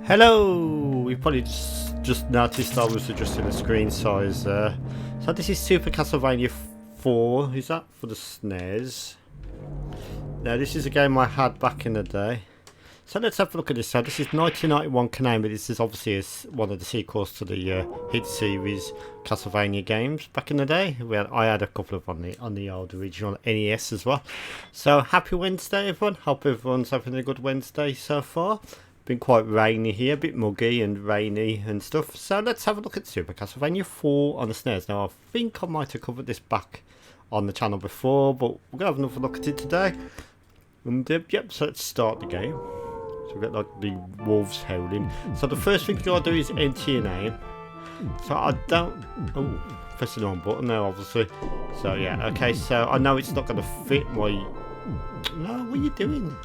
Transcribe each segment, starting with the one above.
Hello! You probably just noticed I was adjusting the screen size there. So this is Super Castlevania 4, is that for the SNES? Now this is a game I had back in the day. So let's have a look at this. So this is 1991 Konami. This is obviously one of the sequels to the hit series Castlevania games back in the day. I had a couple of on the old original NES as well. So happy Wednesday everyone. Hope everyone's having a good Wednesday so far. Been quite rainy here, a bit muggy and rainy and stuff. So let's have a look at Super Castlevania 4 on the SNES. Now I think I might have covered this back on the channel before, but we're going to have another look at it today. And yep, so let's start the game. So we've got like the wolves howling. So the first thing you got to do is enter your name. So I don't... Oh, press the wrong button now obviously. So yeah, okay, so I know it's not going to fit my... No, what are you doing?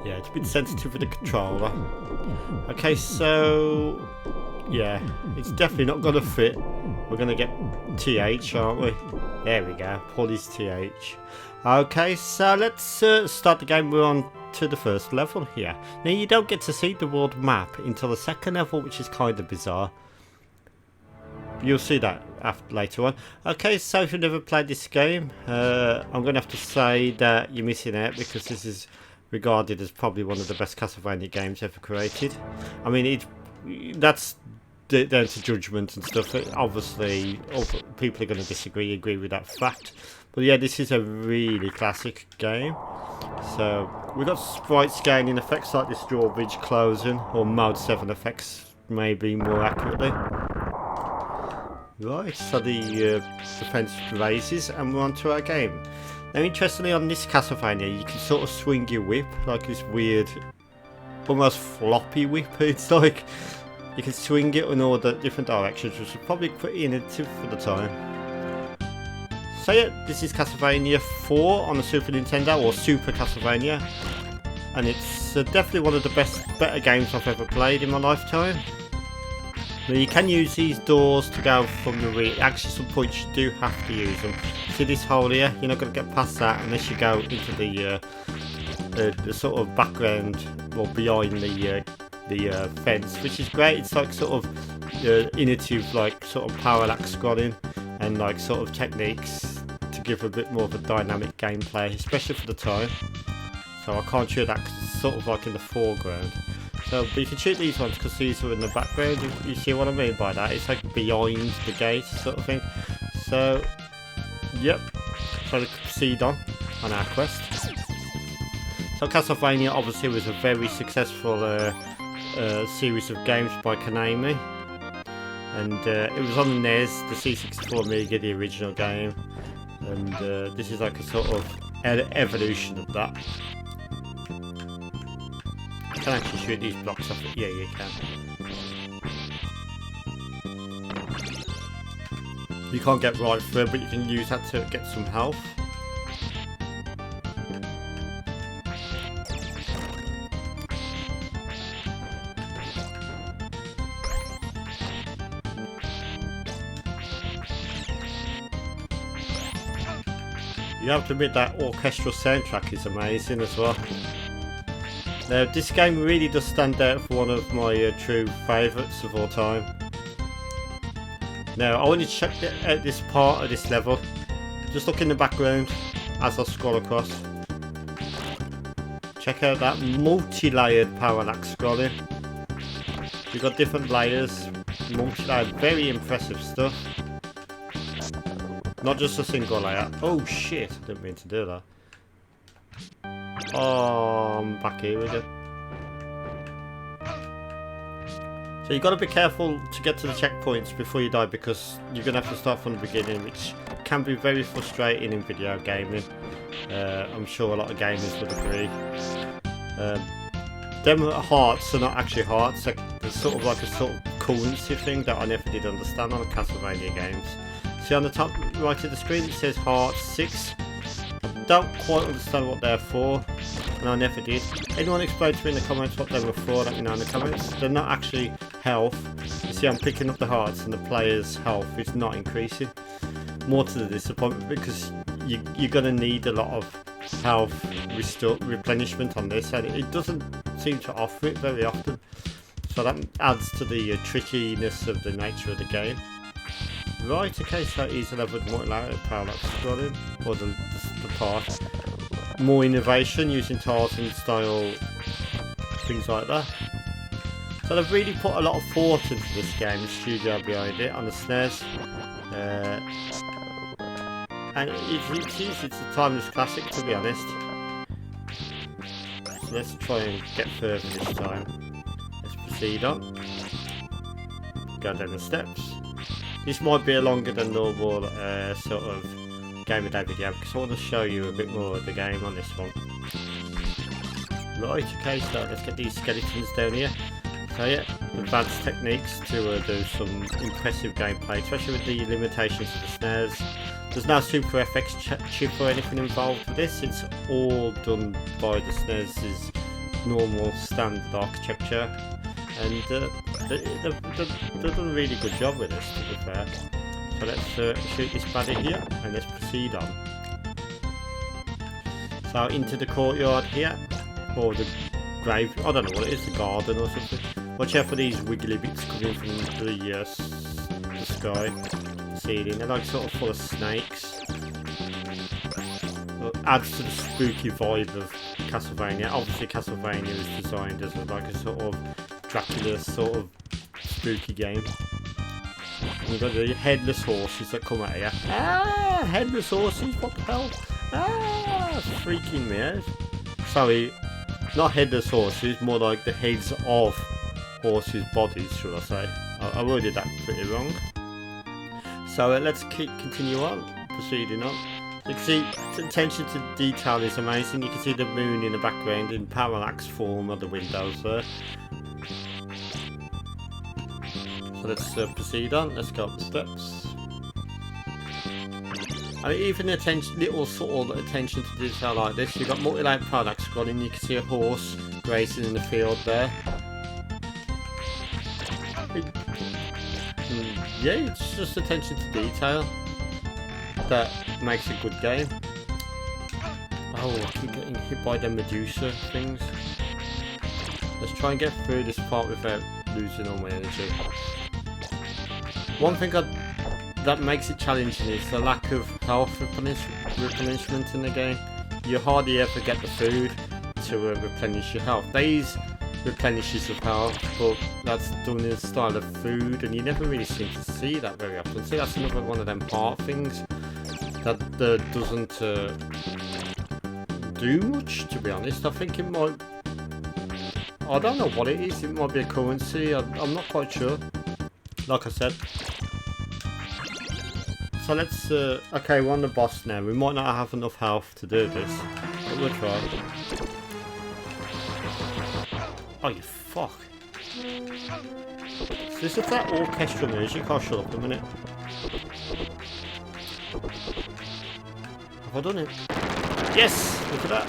Yeah, it's a bit sensitive with the controller. Okay, so... Yeah, it's definitely not going to fit. We're going to get TH, aren't we? There we go, Polly's TH. Okay, so let's start the game. We're on to the first level here. Now, you don't get to see the world map until the second level, which is kind of bizarre. You'll see that later on. Okay, so if you've never played this game, I'm going to have to say that you're missing out because this is regarded as probably one of the best Castlevania games ever created. I mean, that's down to judgment and stuff. Obviously, people are going to agree with that fact. But yeah, this is a really classic game. So we've got sprite scaling effects like this drawbridge closing, or mode 7 effects, maybe more accurately. Right, so the defense raises and we're on to our game. Now interestingly on this Castlevania you can sort of swing your whip like this weird, almost floppy whip. It's like you can swing it in all the different directions, which is probably pretty innovative for the time. So yeah, this is Castlevania 4 on the Super Nintendo, or Super Castlevania. And it's definitely one of the better games I've ever played in my lifetime. Now you can use these doors to go from the rear. Actually, some points you do have to use them. See this hole here? You're not going to get past that unless you go into the sort of background or behind the fence, which is great. It's like sort of innovative, like sort of parallax scrolling and like sort of techniques to give a bit more of a dynamic gameplay, especially for the time. So I can't show that because it's sort of like in the foreground. So, but you can shoot these ones because these are in the background. You see what I mean by that? It's like behind the gate sort of thing. So, yep. So let's proceed on our quest. So Castlevania obviously was a very successful series of games by Konami. And it was on the NES, the C64 Amiga, the original game. And this is like a sort of evolution of that. You can actually shoot these blocks off it. Yeah, you can. You can't get right through, but you can use that to get some health. You have to admit that orchestral soundtrack is amazing as well. Now, this game really does stand out for one of my true favourites of all time. Now, I want you to check out this part of this level. Just look in the background as I scroll across. Check out that multi-layered parallax scrolling. You've got different layers, multi-layered, very impressive stuff. Not just a single layer. Oh shit, I didn't mean to do that. Oh, I'm back here with it. So you've got to be careful to get to the checkpoints before you die because you're going to have to start from the beginning, which can be very frustrating in video gaming. I'm sure a lot of gamers would agree. Them hearts are not actually hearts, they're sort of like a sort of currency thing that I never did understand on the Castlevania games. See on the top right of the screen it says heart 6. I don't quite understand what they're for, and I never did. Anyone explain to me in the comments what they were for? Let me know in the comments. They're not actually health. You see I'm picking up the hearts and the player's health is not increasing. More to the disappointment because you're going to need a lot of health replenishment on this, and it doesn't seem to offer it very often. So that adds to the trickiness of the nature of the game. Right, okay, so it is a level with multi-layer parallax scrolling, or the part. More innovation using tiles and style, things like that. So they've really put a lot of thought into this game, the studio behind it, on the SNES. And it's a timeless classic, to be honest. So let's try and get further this time. Let's proceed on. Go down the steps. This might be a longer than normal sort of game of day video, because I want to show you a bit more of the game on this one. Right, okay, so let's get these skeletons down here. So yeah, advanced techniques to do some impressive gameplay, especially with the limitations of the SNES. There's no Super FX chip or anything involved with this. It's all done by the SNES's normal standard architecture, and they've done a really good job with this, to be fair. So let's shoot this baddie here and let's proceed on. So into the courtyard here, or the grave, I don't know what it is, the garden or something. Watch out for these wiggly bits coming from the sky, ceiling. They're like sort of full of snakes. It adds to the spooky vibe of Castlevania. Obviously Castlevania is designed as like a sort of Dracula sort of spooky game. You've got the headless horses that come out here. Ah, headless horses, what the hell? Ah, it's freaking me out. Sorry, not headless horses, more like the heads of horses' bodies, should I say. I worded that pretty wrong. So let's continue on, proceeding on. You can see the attention to detail is amazing. You can see the moon in the background in parallax form of the windows there. So let's proceed on. Let's go up the steps. I mean, even little sort of attention to detail like this. You've got multi-layer parallax scrolling. You can see a horse grazing in the field there. Yeah, it's just attention to detail that makes a good game. Oh, I keep getting hit by the Medusa things. Let's try and get through this part without losing all my energy. One thing that makes it challenging is the lack of health replenishment in the game. You hardly ever get the food to replenish your health. These replenishes of health, but that's done in the style of food, and you never really seem to see that very often. See, that's another one of them part things that doesn't do much, to be honest. I think it might, I don't know what it is, it might be a currency, I'm not quite sure, like I said. So let's, okay, we're on the boss now. We might not have enough health to do this, but we'll try. Oh, you fuck. So this is that orchestral music. I'll shut up a minute. Have I done it? Yes! Look at that.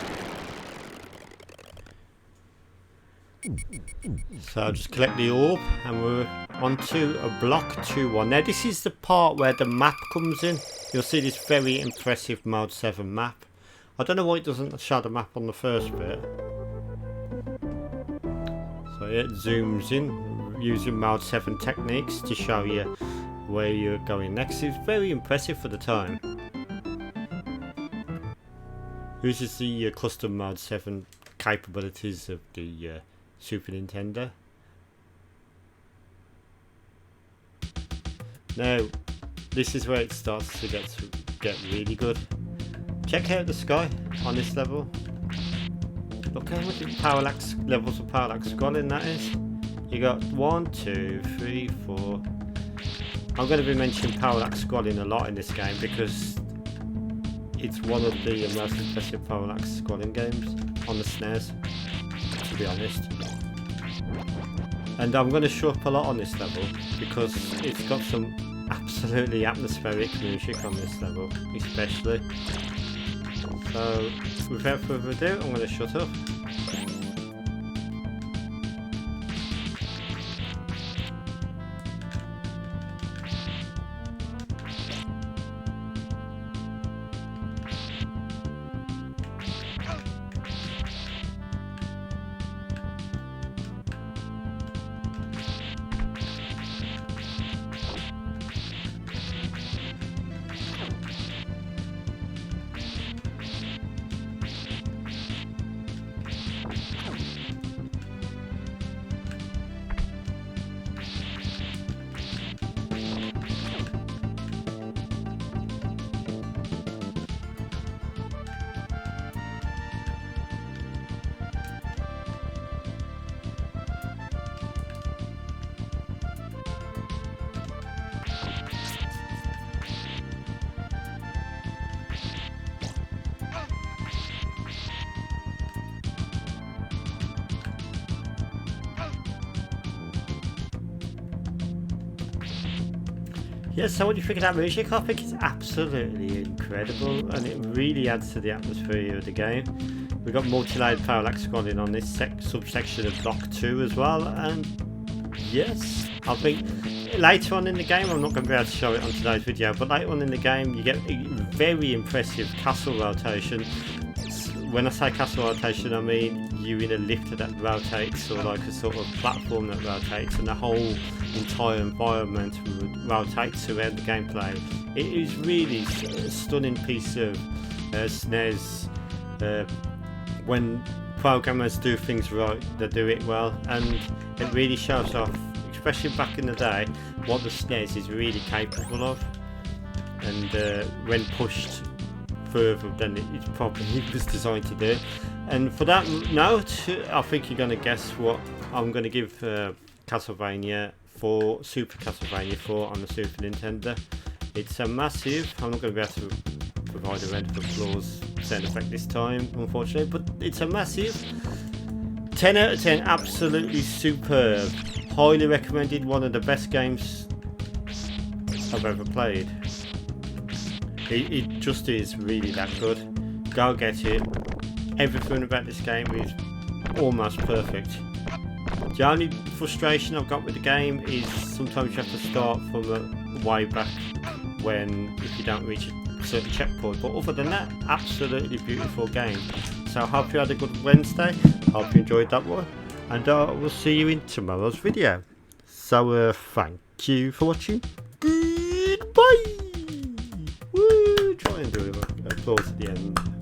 So I'll just collect the orb and we're on to a block 2-1. Now this is the part where the map comes in. You'll see this very impressive Mode 7 map. I don't know why it doesn't show the map on the first bit. So yeah, it zooms in using Mode 7 techniques to show you where you're going next. It's very impressive for the time. Uses the custom Mode 7 capabilities of the Super Nintendo. Now, this is where it starts to get really good. Check out the sky on this level. Look how much parallax levels of parallax scrolling that is. You got 1, 2, 3, 4. I'm going to be mentioning parallax scrolling a lot in this game because it's one of the most impressive parallax scrolling games on the SNES, to be honest. And I'm going to show up a lot on this level because it's got some absolutely atmospheric music on this level, especially. So, without further ado, I'm going to shut up. Yeah, so what do you think of that music? I think it's absolutely incredible, and it really adds to the atmosphere of the game. We've got multi-layered parallax going on this subsection of Block 2 as well, and yes, I think later on in the game, I'm not going to be able to show it on today's video, but later on in the game you get a very impressive castle rotation. When I say castle rotation, I mean you're in a lift that rotates, or like a sort of platform that rotates, and the whole entire environment rotates around the gameplay. It is really a stunning piece of SNES. When programmers do things right, they do it well, and it really shows off, especially back in the day, what the SNES is really capable of, and when pushed further than it probably was designed to do. And for that note, I think you're going to guess what I'm going to give Castlevania for Super Castlevania 4 on the Super Nintendo. It's a massive, I'm not going to be able to provide a round of applause sound effect this time, unfortunately, but it's a massive 10 out of 10, absolutely superb, highly recommended, one of the best games I've ever played. It just is really that good. Go get it. Everything about this game is almost perfect. The only frustration I've got with the game is sometimes you have to start from a way back when, if you don't reach a certain checkpoint, but other than that, absolutely beautiful game. So I hope you had a good Wednesday, hope you enjoyed that one, and we'll see you in tomorrow's video. So thank you for watching, goodbye. Woo, try and do an applause at the end.